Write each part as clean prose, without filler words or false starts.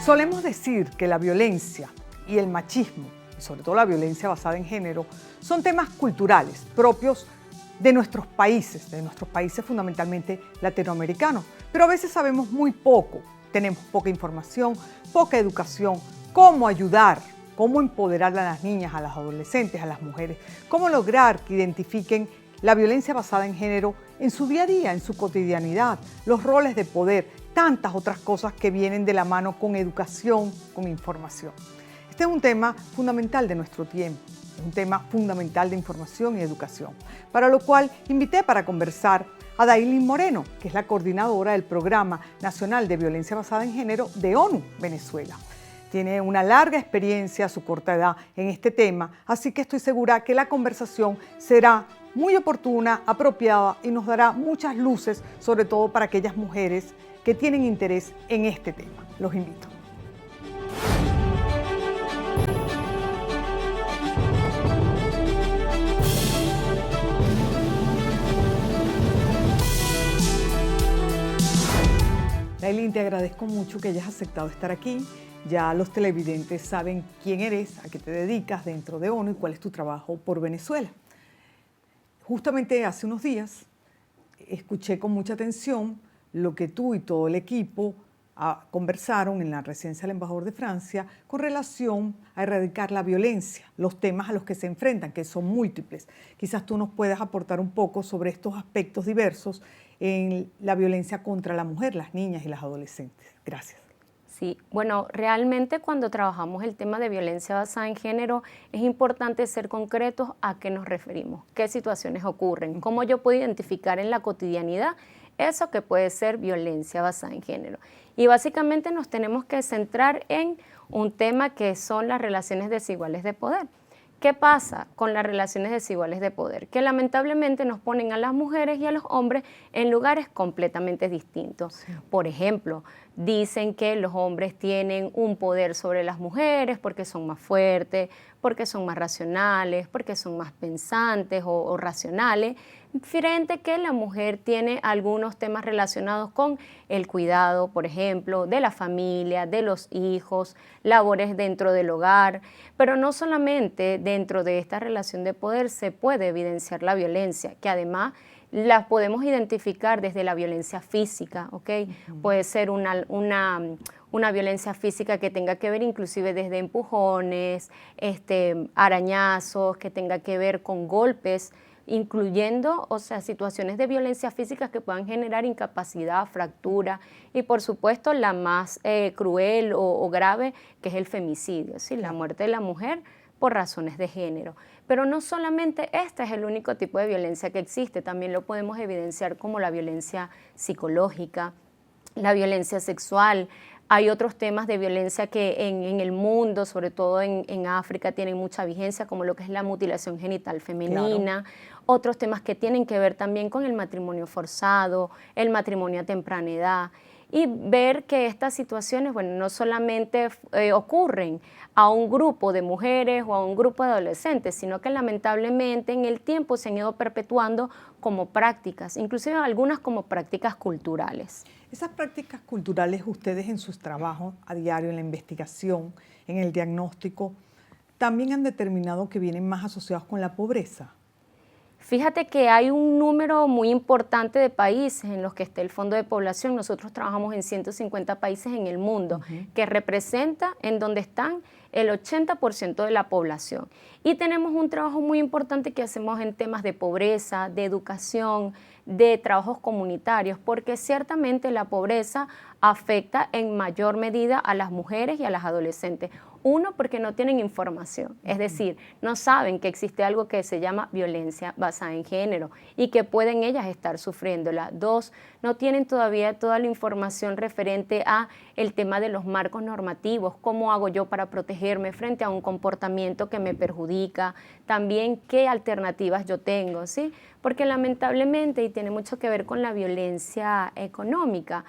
Solemos decir que la violencia y el machismo, y sobre todo la violencia basada en género, son temas culturales propios de nuestros países fundamentalmente latinoamericanos, pero a veces sabemos muy poco, tenemos poca información, poca educación, cómo ayudar, cómo empoderar a las niñas, a las adolescentes, a las mujeres, cómo lograr que identifiquen la violencia basada en género en su día a día, en su cotidianidad, los roles de poder, tantas otras cosas que vienen de la mano con educación, con información. Este es un tema fundamental de nuestro tiempo, es un tema fundamental de información y educación, para lo cual invité para conversar a Dailin Moreno, que es la coordinadora del Programa Nacional de Violencia Basada en Género de ONU Venezuela. Tiene una larga experiencia a su corta edad en este tema, así que estoy segura que la conversación será muy oportuna, apropiada y nos dará muchas luces, sobre todo para aquellas mujeres que tienen interés en este tema. Los invito. Dailin, te agradezco mucho que hayas aceptado estar aquí. Ya los televidentes saben quién eres, a qué te dedicas dentro de ONU y cuál es tu trabajo por Venezuela. Justamente hace unos días escuché con mucha atención lo que tú y todo el equipo conversaron en la residencia del embajador de Francia con relación a erradicar la violencia, los temas a los que se enfrentan, que son múltiples. Quizás tú nos puedas aportar un poco sobre estos aspectos diversos en la violencia contra la mujer, las niñas y las adolescentes. Gracias. Sí, bueno, realmente cuando trabajamos el tema de violencia basada en género es importante ser concretos a qué nos referimos, qué situaciones ocurren, cómo yo puedo identificar en la cotidianidad eso que puede ser violencia basada en género. Y básicamente nos tenemos que centrar en un tema que son las relaciones desiguales de poder. ¿Qué pasa con las relaciones desiguales de poder? Que lamentablemente nos ponen a las mujeres y a los hombres en lugares completamente distintos. Sí. Por ejemplo, dicen que los hombres tienen un poder sobre las mujeres porque son más fuertes, porque son más racionales, porque son más pensantes o racionales, frente que la mujer tiene algunos temas relacionados con el cuidado, por ejemplo, de la familia, de los hijos, labores dentro del hogar, pero no solamente dentro de esta relación de poder se puede evidenciar la violencia, que además la podemos identificar desde la violencia física, ¿ok? Puede ser una violencia física que tenga que ver inclusive desde empujones, arañazos, que tenga que ver con golpes, incluyendo, situaciones de violencia física que puedan generar incapacidad, fractura y por supuesto la más cruel o grave, que es el femicidio, ¿sí? La muerte de la mujer por razones de género. Pero no solamente este es el único tipo de violencia que existe, también lo podemos evidenciar como la violencia psicológica, la violencia sexual. Hay otros temas de violencia que en el mundo, sobre todo en África, tienen mucha vigencia, como lo que es la mutilación genital femenina. Claro. Otros temas que tienen que ver también con el matrimonio forzado, el matrimonio a temprana edad. Y ver que estas situaciones, bueno, no solamente ocurren a un grupo de mujeres o a un grupo de adolescentes, sino que lamentablemente en el tiempo se han ido perpetuando como prácticas, inclusive algunas como prácticas culturales. Esas prácticas culturales ustedes en sus trabajos a diario, en la investigación, en el diagnóstico, también han determinado que vienen más asociados con la pobreza. Fíjate que hay un número muy importante de países en los que está el Fondo de Población. Nosotros trabajamos en 150 países en el mundo, que representa en donde están el 80% de la población. Y tenemos un trabajo muy importante que hacemos en temas de pobreza, de educación, de trabajos comunitarios, porque ciertamente la pobreza afecta en mayor medida a las mujeres y a las adolescentes. Uno, porque no tienen información, es decir, no saben que existe algo que se llama violencia basada en género y que pueden ellas estar sufriéndola. Dos, no tienen todavía toda la información referente a el tema de los marcos normativos, cómo hago yo para protegerme frente a un comportamiento que me perjudica, también qué alternativas yo tengo, ¿sí? Porque lamentablemente, y tiene mucho que ver con la violencia económica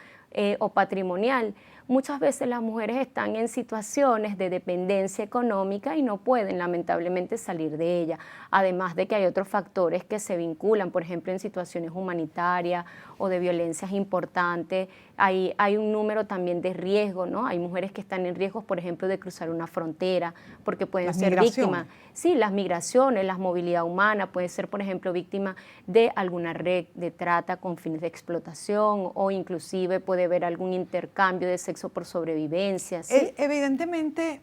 o patrimonial, muchas veces las mujeres están en situaciones de dependencia económica y no pueden lamentablemente salir de ella. Además de que hay otros factores que se vinculan, por ejemplo, en situaciones humanitarias o de violencias importantes. Hay un número también de riesgo, ¿no? Hay mujeres que están en riesgo, por ejemplo, de cruzar una frontera porque pueden ser víctimas. Sí, las migraciones, la movilidad humana, puede ser, por ejemplo, víctima de alguna red de trata con fines de explotación o inclusive puede haber algún intercambio de sexo por sobrevivencia. ¿Sí? Evidentemente,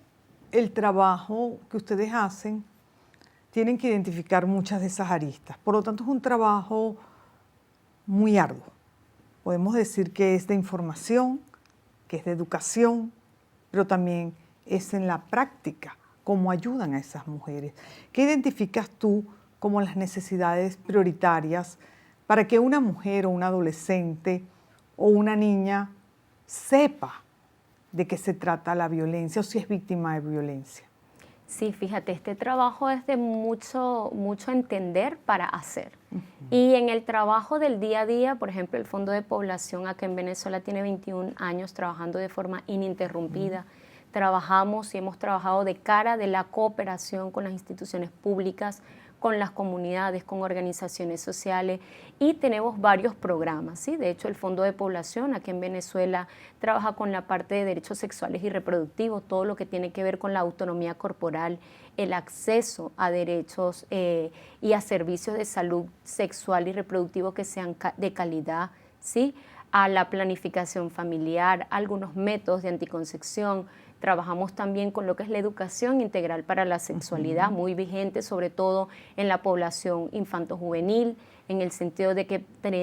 el trabajo que ustedes hacen tienen que identificar muchas de esas aristas. Por lo tanto, es un trabajo muy arduo. Podemos decir que es de información, que es de educación, pero también es en la práctica cómo ayudan a esas mujeres. ¿Qué identificas tú como las necesidades prioritarias para que una mujer o un adolescente o una niña sepa de qué se trata la violencia o si es víctima de violencia? Sí, fíjate, este trabajo es de mucho entender para hacer. Y en el trabajo del día a día, por ejemplo, el Fondo de Población acá en Venezuela tiene 21 años trabajando de forma ininterrumpida. Trabajamos y hemos trabajado de cara de la cooperación con las instituciones públicas, con las comunidades, con organizaciones sociales y tenemos varios programas, ¿sí? De hecho, el Fondo de Población aquí en Venezuela trabaja con la parte de derechos sexuales y reproductivos, todo lo que tiene que ver con la autonomía corporal, el acceso a derechos y a servicios de salud sexual y reproductivo que sean de calidad, ¿sí? A la planificación familiar, algunos métodos de anticoncepción. Trabajamos también con lo que es la educación integral para la sexualidad, muy vigente, sobre todo en la población infanto-juvenil, en el sentido de que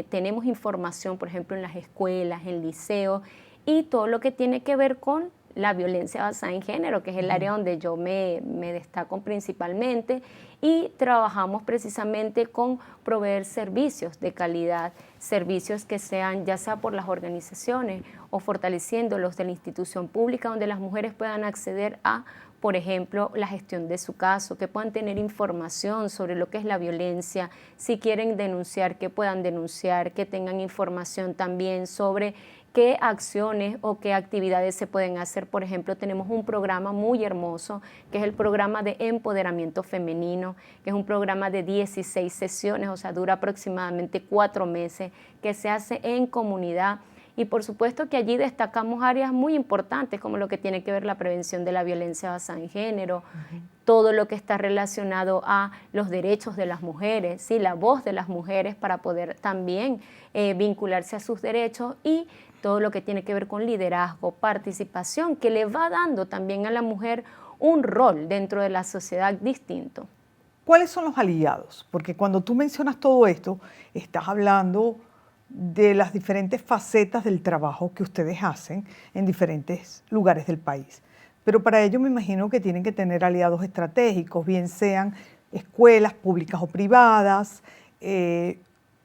tenemos información, por ejemplo, en las escuelas, en liceos, y todo lo que tiene que ver con la violencia basada en género, que es el área donde yo me destaco principalmente, y trabajamos precisamente con proveer servicios de calidad, servicios que sean ya sea por las organizaciones o fortaleciendo los de la institución pública, donde las mujeres puedan acceder a, por ejemplo, la gestión de su caso, que puedan tener información sobre lo que es la violencia, si quieren denunciar, que puedan denunciar, que tengan información también sobre qué acciones o qué actividades se pueden hacer. Por ejemplo, tenemos un programa muy hermoso, que es el programa de empoderamiento femenino, que es un programa de 16 sesiones, o sea, dura aproximadamente 4 meses, que se hace en comunidad. Y por supuesto que allí destacamos áreas muy importantes, como lo que tiene que ver la prevención de la violencia basada en género, todo lo que está relacionado a los derechos de las mujeres, ¿sí? La voz de las mujeres para poder también vincularse a sus derechos y todo lo que tiene que ver con liderazgo, participación, que le va dando también a la mujer un rol dentro de la sociedad distinto. ¿Cuáles son los aliados? Porque cuando tú mencionas todo esto, estás hablando de las diferentes facetas del trabajo que ustedes hacen en diferentes lugares del país. Pero para ello me imagino que tienen que tener aliados estratégicos, bien sean escuelas públicas o privadas,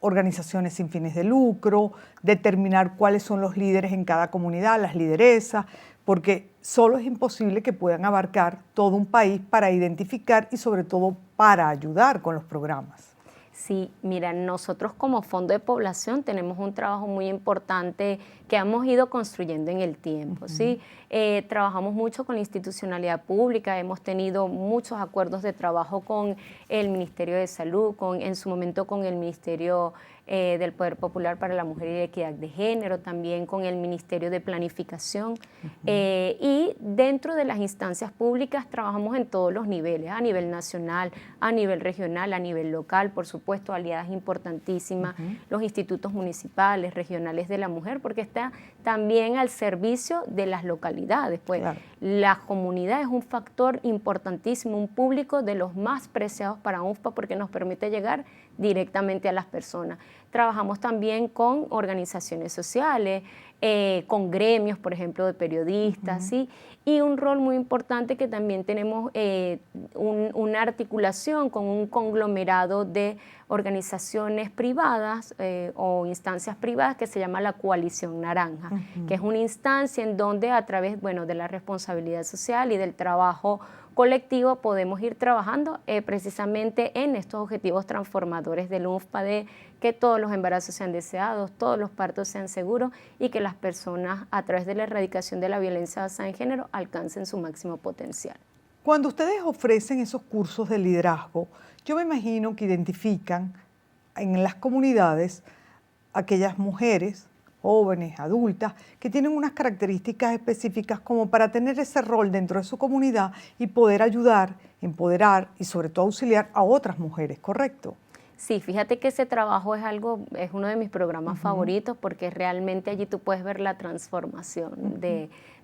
organizaciones sin fines de lucro, determinar cuáles son los líderes en cada comunidad, las lideresas, porque solo es imposible que puedan abarcar todo un país para identificar y sobre todo para ayudar con los programas. Sí, mira, nosotros como Fondo de Población tenemos un trabajo muy importante que hemos ido construyendo en el tiempo, ¿sí? Trabajamos mucho con la institucionalidad pública, hemos tenido muchos acuerdos de trabajo con el Ministerio de Salud, en su momento con el Ministerio del Poder Popular para la Mujer y la Equidad de Género, también con el Ministerio de Planificación. Y dentro de las instancias públicas trabajamos en todos los niveles, a nivel nacional, a nivel regional, a nivel local, por supuesto, aliadas importantísimas, los institutos municipales, regionales de la mujer, porque está también al servicio de las localidades. Pues claro, la comunidad es un factor importantísimo, un público de los más preciados para UNFPA porque nos permite llegar directamente a las personas. Trabajamos también con organizaciones sociales, con gremios, por ejemplo, de periodistas, ¿sí? Y un rol muy importante que también tenemos una articulación con un conglomerado de organizaciones privadas o instancias privadas que se llama la Coalición Naranja, que es una instancia en donde a través, bueno, de la responsabilidad social y del trabajo colectivo podemos ir trabajando precisamente en estos objetivos transformadores del UNFPA, de que todos los embarazos sean deseados, todos los partos sean seguros y que las personas a través de la erradicación de la violencia basada en género alcancen su máximo potencial. Cuando ustedes ofrecen esos cursos de liderazgo, yo me imagino que identifican en las comunidades aquellas mujeres, jóvenes, adultas, que tienen unas características específicas como para tener ese rol dentro de su comunidad y poder ayudar, empoderar y sobre todo auxiliar a otras mujeres, ¿correcto? Sí, fíjate que ese trabajo es uno de mis programas favoritos porque realmente allí tú puedes ver la transformación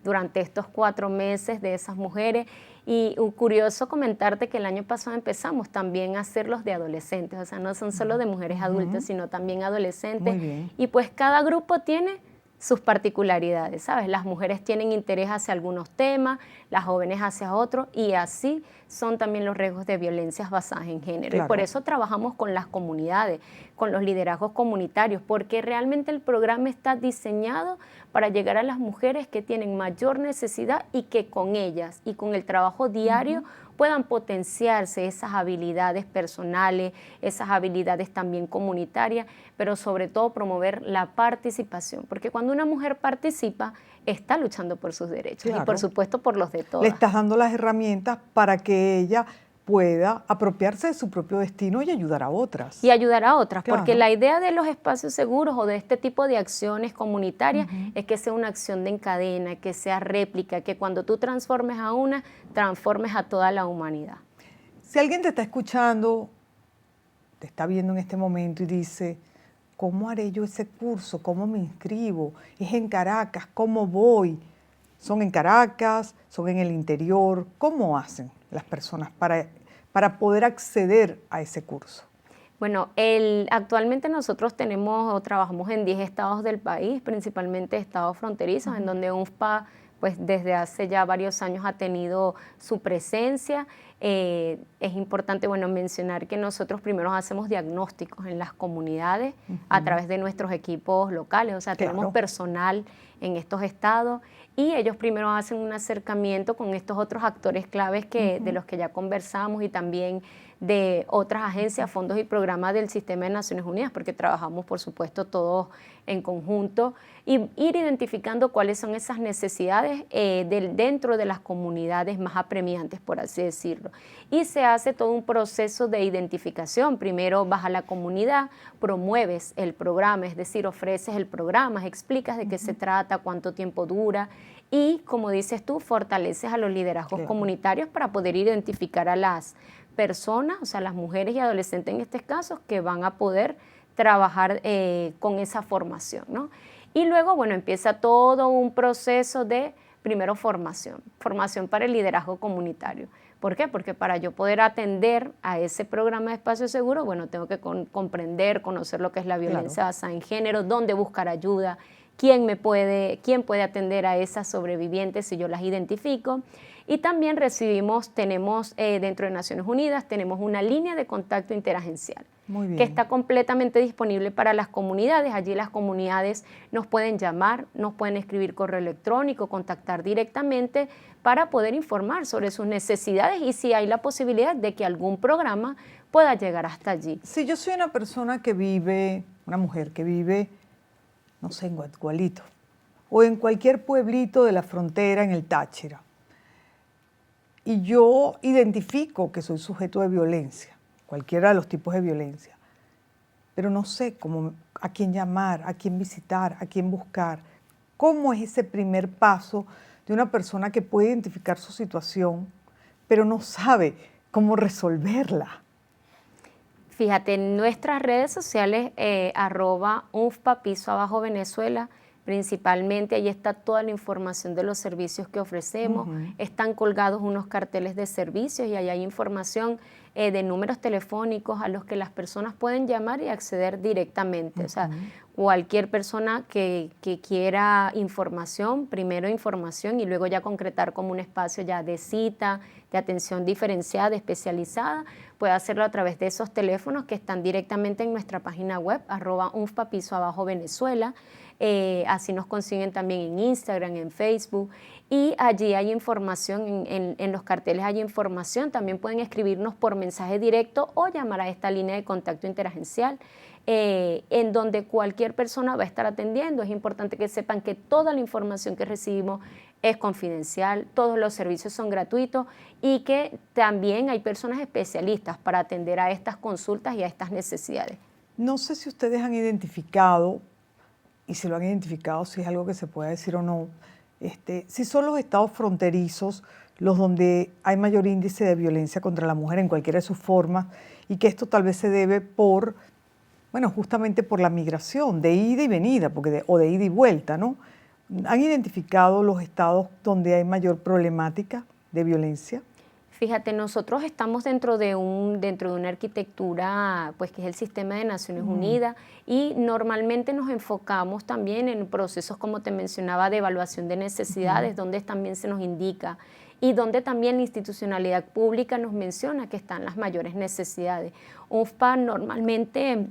durante estos 4 meses de esas mujeres. Y curioso comentarte que el año pasado empezamos también a hacerlos de adolescentes, o sea, no son solo de mujeres adultas, sino también adolescentes. Muy bien. Y pues cada grupo tiene sus particularidades, ¿sabes? Las mujeres tienen interés hacia algunos temas, las jóvenes hacia otros, y así son también los riesgos de violencias basadas en género. Claro. Y por eso trabajamos con las comunidades, con los liderazgos comunitarios, porque realmente el programa está diseñado para llegar a las mujeres que tienen mayor necesidad y que con ellas y con el trabajo diario puedan potenciarse esas habilidades personales, esas habilidades también comunitarias, pero sobre todo promover la participación, porque cuando una mujer participa, está luchando por sus derechos y por supuesto por los de todas. Le estás dando las herramientas para que ella pueda apropiarse de su propio destino y ayudar a otras. Y ayudar a otras, Claro. porque la idea de los espacios seguros o de este tipo de acciones comunitarias es que sea una acción de cadena, que sea réplica, que cuando tú transformes a una, transformes a toda la humanidad. Si alguien te está escuchando, te está viendo en este momento y dice, ¿cómo haré yo ese curso? ¿Cómo me inscribo? ¿Es en Caracas? ¿Cómo voy? ¿Son en Caracas? ¿Son en el interior? ¿Cómo hacen las personas para poder acceder a ese curso? Bueno, actualmente nosotros tenemos o trabajamos en 10 estados del país, principalmente estados fronterizos, en donde UNFPA pues desde hace ya varios años ha tenido su presencia. Es importante mencionar que nosotros primero hacemos diagnósticos en las comunidades a través de nuestros equipos locales, o sea, tenemos personal en estos estados y ellos primero hacen un acercamiento con estos otros actores claves de los que ya conversamos y también de otras agencias, fondos y programas del Sistema de Naciones Unidas, porque trabajamos, por supuesto, todos en conjunto, y ir identificando cuáles son esas necesidades dentro de las comunidades más apremiantes, por así decirlo. Y se hace todo un proceso de identificación. Primero vas a la comunidad, promueves el programa, es decir, ofreces el programa, explicas de qué se trata, cuánto tiempo dura, y, como dices tú, fortaleces a los liderazgos comunitarios para poder identificar a las personas, o sea, las mujeres y adolescentes en este caso, que van a poder trabajar con esa formación, ¿no? Y luego, empieza todo un proceso de, primero, formación para el liderazgo comunitario. ¿Por qué? Porque para yo poder atender a ese programa de espacio seguro, tengo que comprender, conocer lo que es la violencia basada en género, dónde buscar ayuda, quién puede atender a esas sobrevivientes si yo las identifico. Y también tenemos dentro de Naciones Unidas, tenemos una línea de contacto interagencial que está completamente disponible para las comunidades. Allí las comunidades nos pueden llamar, nos pueden escribir correo electrónico, contactar directamente para poder informar sobre sus necesidades y si hay la posibilidad de que algún programa pueda llegar hasta allí. Si yo soy una persona una mujer que vive, no sé, en Guatgualito o en cualquier pueblito de la frontera en el Táchira, y yo identifico que soy sujeto de violencia, cualquiera de los tipos de violencia, pero no sé a quién llamar, a quién visitar, a quién buscar. ¿Cómo es ese primer paso de una persona que puede identificar su situación, pero no sabe cómo resolverla? Fíjate, en nuestras redes sociales, @UNFPA_Venezuela, principalmente, ahí está toda la información de los servicios que ofrecemos. Están colgados unos carteles de servicios y ahí hay información de números telefónicos a los que las personas pueden llamar y acceder directamente. O sea, cualquier persona que quiera información, primero información y luego ya concretar como un espacio ya de cita, de atención diferenciada, especializada, puede hacerlo a través de esos teléfonos que están directamente en nuestra página web, @UNFPA_Venezuela. así nos consiguen también en Instagram, en Facebook, y allí hay información, en los carteles hay información, también pueden escribirnos por mensaje directo o llamar a esta línea de contacto interagencial, en donde cualquier persona va a estar atendiendo. Es importante que sepan que toda la información que recibimos es confidencial, todos los servicios son gratuitos y que también hay personas especialistas para atender a estas consultas y a estas necesidades. No sé si ustedes han identificado, y si lo han identificado, si es algo que se puede decir o no, si son los estados fronterizos los donde hay mayor índice de violencia contra la mujer en cualquiera de sus formas, y que esto tal vez se debe por, bueno, justamente por la migración, de ida y venida, o de ida y vuelta, ¿no? ¿Han identificado los estados donde hay mayor problemática de violencia? Fíjate, nosotros estamos dentro de una arquitectura, pues que es el sistema de Naciones Unidas, y normalmente nos enfocamos también en procesos, como te mencionaba, de evaluación de necesidades, donde también se nos indica y donde también la institucionalidad pública nos menciona que están las mayores necesidades. UNFPA normalmente,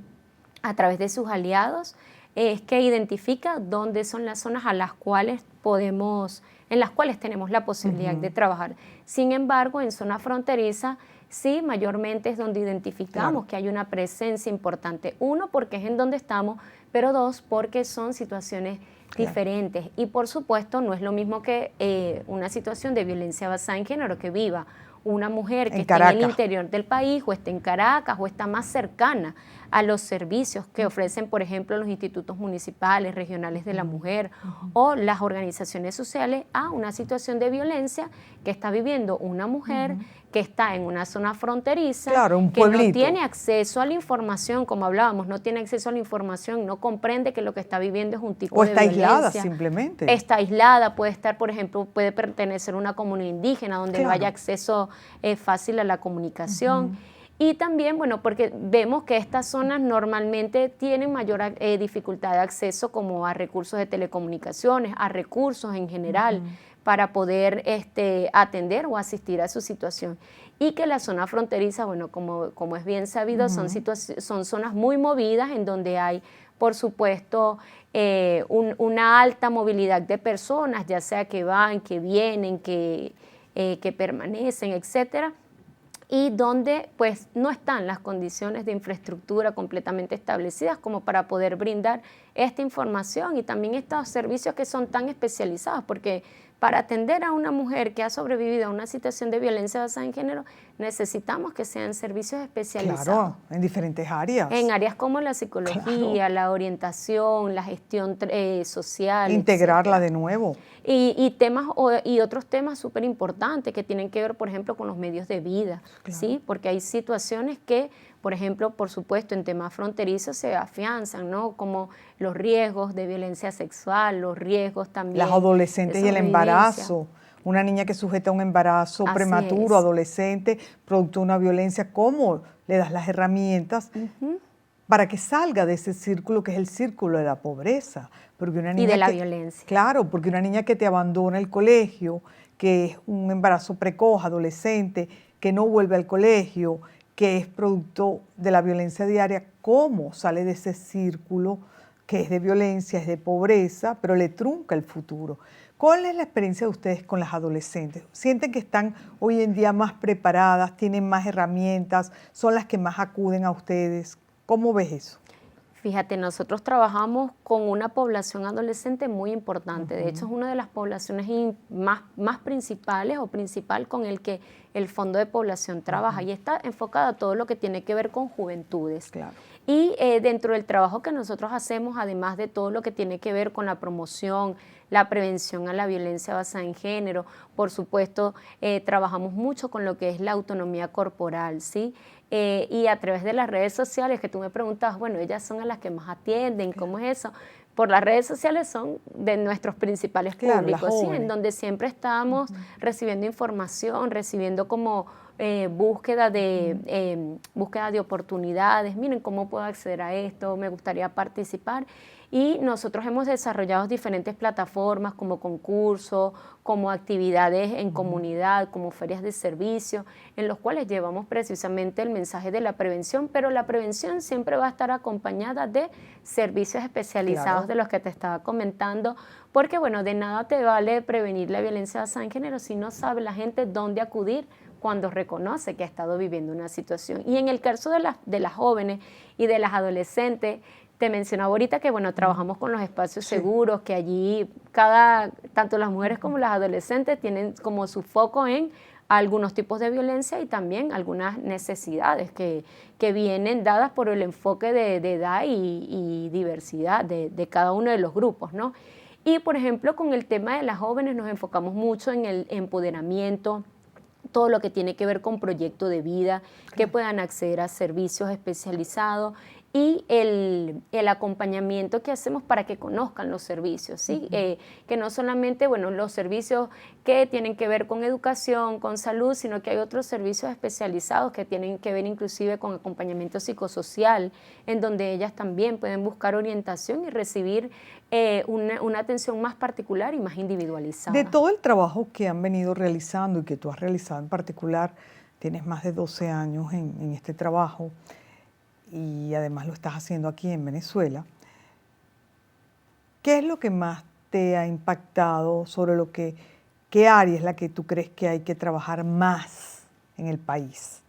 a través de sus aliados, es que identifica dónde son las zonas a las cuales en las cuales tenemos la posibilidad de trabajar. Sin embargo, en zona fronteriza, sí, mayormente es donde identificamos que hay una presencia importante. Uno, porque es en donde estamos, pero dos, porque son situaciones diferentes. Y por supuesto, no es lo mismo que una situación de violencia basada en género que viva una mujer que esté en el interior del país, o esté en Caracas, o está más cercana a los servicios que ofrecen, por ejemplo, los institutos municipales, regionales de la mujer, o las organizaciones sociales, a una situación de violencia que está viviendo una mujer que está en una zona fronteriza, que no tiene acceso a la información, como hablábamos, no tiene acceso a la información, no comprende que lo que está viviendo es un tipo de violencia. O está aislada simplemente. Está aislada, puede estar, por ejemplo, puede pertenecer a una comunidad indígena donde no haya acceso fácil a la comunicación. Y también, bueno, porque vemos que estas zonas normalmente tienen mayor dificultad de acceso como a recursos de telecomunicaciones, a recursos en general, para poder atender o asistir a su situación. Y que la zona fronteriza, bueno, como es bien sabido, son zonas muy movidas en donde hay, por supuesto, una alta movilidad de personas, ya sea que van, que vienen, que permanecen, etcétera, y donde pues no están las condiciones de infraestructura completamente establecidas como para poder brindar esta información y también estos servicios que son tan especializados, porque para atender a una mujer que ha sobrevivido a una situación de violencia basada en género, necesitamos que sean servicios especializados. Claro, en diferentes áreas. En áreas como la psicología, la orientación, la gestión social. Integrarla de nuevo. Y otros temas súper importantes que tienen que ver, por ejemplo, con los medios de vida, ¿sí? Porque hay situaciones que, por ejemplo, por supuesto, en temas fronterizos se afianzan, ¿no? Como los riesgos de violencia sexual, los riesgos también. Las adolescentes y el embarazo. Una niña que sujeta un embarazo prematuro, adolescente, producto de una violencia, ¿cómo le das las herramientas para que salga de ese círculo que es el círculo de la pobreza? Porque una niña y de la violencia. Claro, porque una niña que te abandona el colegio, que es un embarazo precoz, adolescente, que no vuelve al colegio, que es producto de la violencia diaria, ¿cómo sale de ese círculo que es de violencia, es de pobreza, pero le trunca el futuro? ¿Cuál es la experiencia de ustedes con las adolescentes? ¿Sienten que están hoy en día más preparadas, tienen más herramientas, son las que más acuden a ustedes? ¿Cómo ves eso? Fíjate, nosotros trabajamos con una población adolescente muy importante. De hecho, es una de las poblaciones más principales o principal con el que el Fondo de Población trabaja y está enfocada a todo lo que tiene que ver con juventudes. Claro. Y dentro del trabajo que nosotros hacemos, además de todo lo que tiene que ver con la promoción, la prevención a la violencia basada en género, por supuesto, trabajamos mucho con lo que es la autonomía corporal, ¿sí? Y a través de las redes sociales, que tú me preguntabas, bueno, ellas son a las que más atienden, ¿cómo es eso? Por las redes sociales son de nuestros principales públicos, ¿sí? En donde siempre estamos recibiendo información, recibiendo como búsqueda de oportunidades. Miren, ¿cómo puedo acceder a esto? Me gustaría participar. y nosotros hemos desarrollado diferentes plataformas como concursos, como actividades en comunidad, como ferias de servicio, en los cuales llevamos precisamente el mensaje de la prevención, pero la prevención siempre va a estar acompañada de servicios especializados, de los que te estaba comentando, porque bueno, de nada te vale prevenir la violencia basada en género si no sabe la gente dónde acudir cuando reconoce que ha estado viviendo una situación. Y en el caso de las jóvenes y de las adolescentes, te mencionaba ahorita que bueno, trabajamos con los espacios seguros, que allí tanto las mujeres como las adolescentes tienen como su foco en algunos tipos de violencia y también algunas necesidades que vienen dadas por el enfoque de edad y diversidad de cada uno de los grupos, ¿no? Y por ejemplo, con el tema de las jóvenes nos enfocamos mucho en el empoderamiento, todo lo que tiene que ver con proyecto de vida, que puedan acceder a servicios especializados y el acompañamiento que hacemos para que conozcan los servicios, ¿sí? Que no solamente, bueno, los servicios que tienen que ver con educación, con salud, sino que hay otros servicios especializados que tienen que ver inclusive con acompañamiento psicosocial, en donde ellas también pueden buscar orientación y recibir una atención más particular y más individualizada. De todo el trabajo que han venido realizando y que tú has realizado en particular, tienes más de 12 años en este trabajo, y además lo estás haciendo aquí en Venezuela, ¿qué es lo que más te ha impactado sobre qué área es la que tú crees que hay que trabajar más en el país?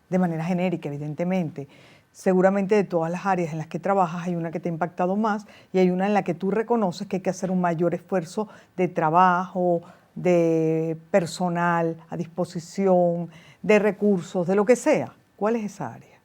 De manera genérica, evidentemente. Seguramente de todas las áreas en las que trabajas hay una que te ha impactado más y hay una en la que tú reconoces que hay que hacer un mayor esfuerzo de trabajo, de personal a disposición, de recursos, de lo que sea. ¿Cuál es esa área?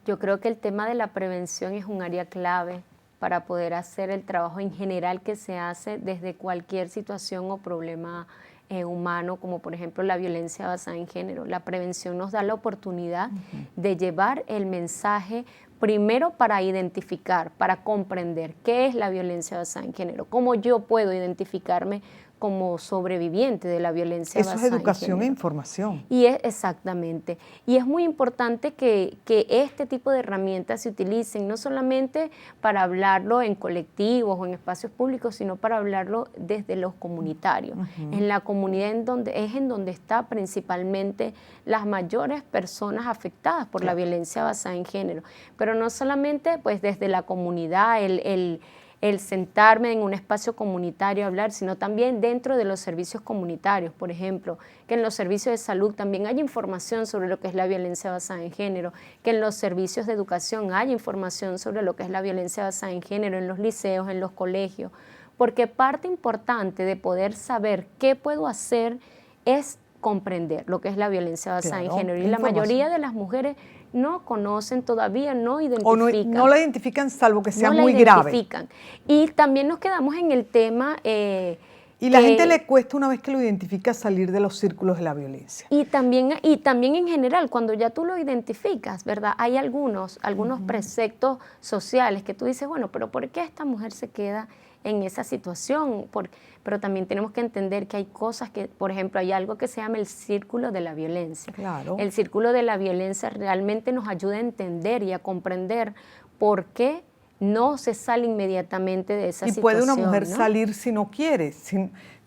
Yo creo que el tema de la prevención es un área clave para poder hacer el trabajo en general que se hace desde cualquier situación o problema humano, como por ejemplo la violencia basada en género. La prevención nos da la oportunidad de llevar el mensaje primero para identificar, para comprender qué es la violencia basada en género, cómo yo puedo identificarme como sobreviviente de la violencia basada en género. Eso es educación e información. Y exactamente. Y es muy importante que este tipo de herramientas se utilicen, no solamente para hablarlo en colectivos o en espacios públicos, sino para hablarlo desde los comunitarios. En la comunidad en donde está principalmente las mayores personas afectadas por la violencia basada en género. Pero no solamente pues desde la comunidad, el sentarme en un espacio comunitario a hablar, sino también dentro de los servicios comunitarios, por ejemplo, que en los servicios de salud también hay información sobre lo que es la violencia basada en género, que en los servicios de educación hay información sobre lo que es la violencia basada en género, en los liceos, en los colegios, porque parte importante de poder saber qué puedo hacer es comprender lo que es la violencia basada en género. Y la mayoría de las mujeres no conocen todavía, no identifican. O no la identifican salvo que sea muy grave. Y también nos quedamos en el tema... y la gente le cuesta una vez que lo identifica salir de los círculos de la violencia. Y también en general, cuando ya tú lo identificas, ¿verdad? Hay algunos preceptos sociales que tú dices, bueno, pero ¿por qué esta mujer se queda en esa situación? Pero también tenemos que entender que hay cosas que, por ejemplo, hay algo que se llama el círculo de la violencia. Claro. El círculo de la violencia realmente nos ayuda a entender y a comprender por qué no se sale inmediatamente de esa situación. Y puede una mujer salir si no quiere,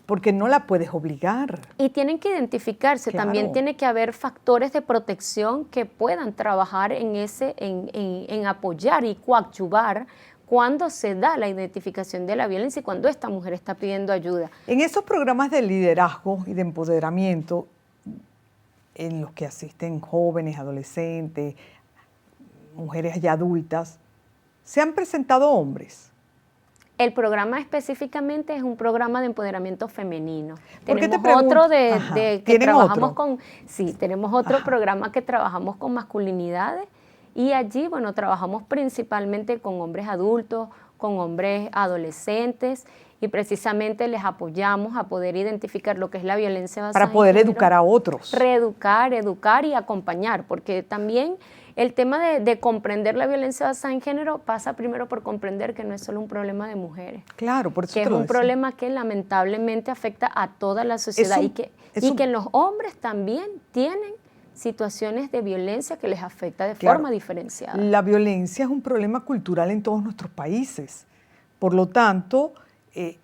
porque no la puedes obligar. Y tienen que identificarse, también tiene que haber factores de protección que puedan trabajar en apoyar y coadyuvar cuando se da la identificación de la violencia y cuando esta mujer está pidiendo ayuda. En esos programas de liderazgo y de empoderamiento, en los que asisten jóvenes, adolescentes, mujeres ya adultas, ¿se han presentado hombres? El programa específicamente es un programa de empoderamiento femenino. ¿Por qué te tenemos otro que trabajamos otro? Tenemos otro programa que trabajamos con masculinidades y allí, bueno, trabajamos principalmente con hombres adultos, con hombres adolescentes y precisamente les apoyamos a poder identificar lo que es la violencia basada en género. Para poder educar a otros. Reeducar, educar y acompañar, porque también el tema de comprender la violencia basada en género pasa primero por comprender que no es solo un problema de mujeres. Claro, por eso que es un problema que lamentablemente afecta a toda la sociedad y que los hombres también tienen situaciones de violencia que les afecta de forma diferenciada. La violencia es un problema cultural en todos nuestros países, Por lo tanto,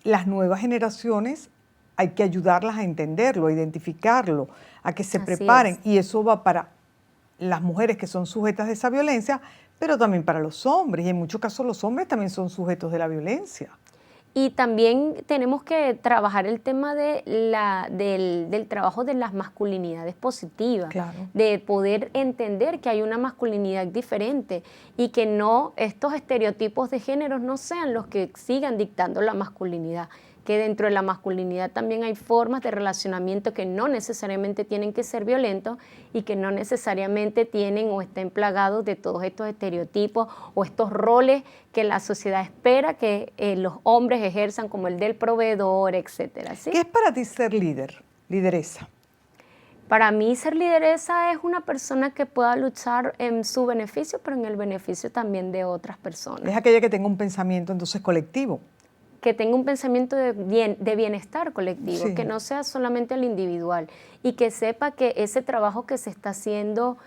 las nuevas generaciones hay que ayudarlas a entenderlo, a identificarlo, a que se preparen. Y eso va para las mujeres que son sujetas de esa violencia, pero también para los hombres. Y en muchos casos los hombres también son sujetos de la violencia. Y también tenemos que trabajar el tema del trabajo de las masculinidades positivas, Claro. de poder entender que hay una masculinidad diferente y que no estos estereotipos de género no sean los que sigan dictando la masculinidad, que dentro de la masculinidad también hay formas de relacionamiento que no necesariamente tienen que ser violentos y que no necesariamente tienen o estén plagados de todos estos estereotipos o estos roles que la sociedad espera que los hombres ejerzan, como el del proveedor, etcétera, ¿sí? ¿Qué es para ti ser líder, lideresa? Para mí ser lideresa es una persona que pueda luchar en su beneficio, pero en el beneficio también de otras personas. Es aquella que tenga un pensamiento entonces colectivo. Que tenga un pensamiento de bienestar colectivo, Sí. que no sea solamente el individual y que sepa que ese trabajo que se está haciendo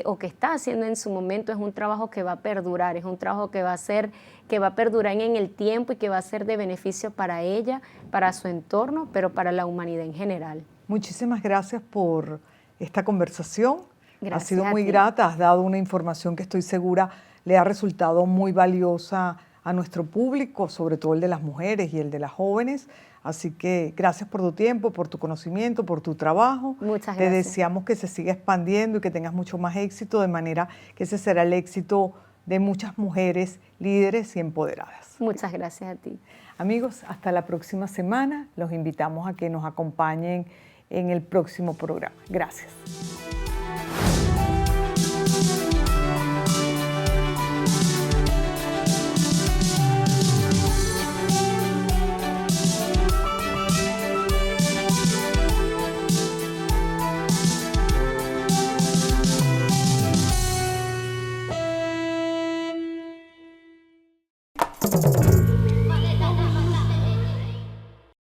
o que está haciendo en su momento es un trabajo que va a perdurar, es un trabajo que va a perdurar en el tiempo y que va a ser de beneficio para ella, para su entorno, pero para la humanidad en general. Muchísimas gracias por esta conversación. Gracias ha sido a muy ti. grata, has dado una información que estoy segura le ha resultado muy valiosa a nuestro público, sobre todo el de las mujeres y el de las jóvenes. Así que gracias por tu tiempo, por tu conocimiento, por tu trabajo. Muchas Te gracias. deseamos que se siga expandiendo y que tengas mucho más éxito, de manera que ese será el éxito de muchas mujeres líderes y empoderadas. Muchas gracias a ti. Amigos, hasta la próxima semana. Los invitamos a que nos acompañen en el próximo programa. Gracias.